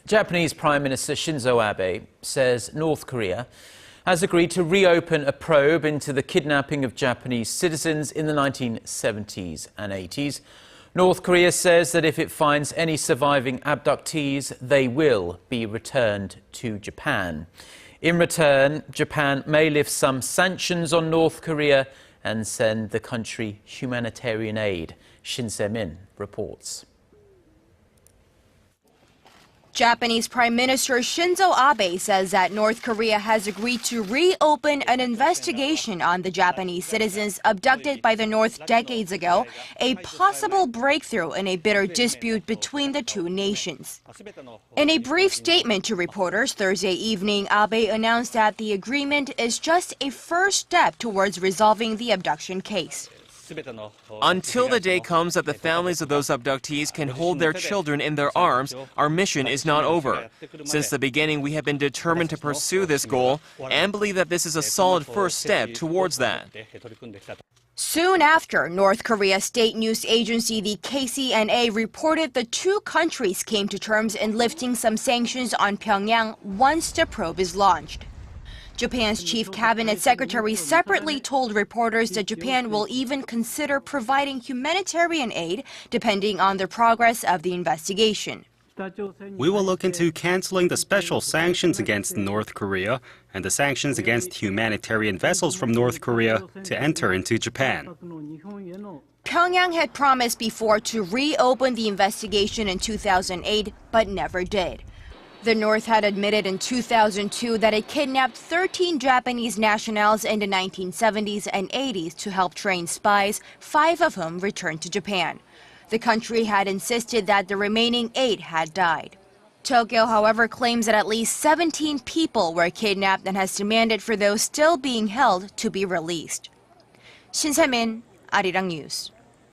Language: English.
Japanese Prime Minister Shinzo Abe says North Korea has agreed to reopen a probe into the kidnapping of Japanese citizens in the 1970s and 80s. North Korea says that if it finds any surviving abductees, they will be returned to Japan. In return, Japan may lift some sanctions on North Korea and send the country humanitarian aid. Shin Se-min reports. Japanese Prime Minister Shinzo Abe says that North Korea has agreed to reopen an investigation on the Japanese citizens abducted by the North decades ago, a possible breakthrough in a bitter dispute between the two nations. In a brief statement to reporters Thursday evening, Abe announced that the agreement is just a first step towards resolving the abduction case. Until the day comes that the families of those abductees can hold their children in their arms, our mission is not over. Since the beginning, we have been determined to pursue this goal and believe that this is a solid first step towards that. Soon after, North Korea's state news agency, the KCNA, reported the two countries came to terms in lifting some sanctions on Pyongyang once the probe is launched. Japan's chief cabinet secretary separately told reporters that Japan will even consider providing humanitarian aid depending on the progress of the investigation. We will look into canceling the special sanctions against North Korea and the sanctions against humanitarian vessels from North Korea to enter into Japan. Pyongyang had promised before to reopen the investigation in 2008, but never did. The North had admitted in 2002 that it kidnapped 13 Japanese nationals in the 1970s and 80s to help train spies, 5 of whom returned to Japan. The country had insisted that the remaining 8 had died. Tokyo, however, claims that at least 17 people were kidnapped and has demanded for those still being held to be released. Shin Se-min, Arirang News.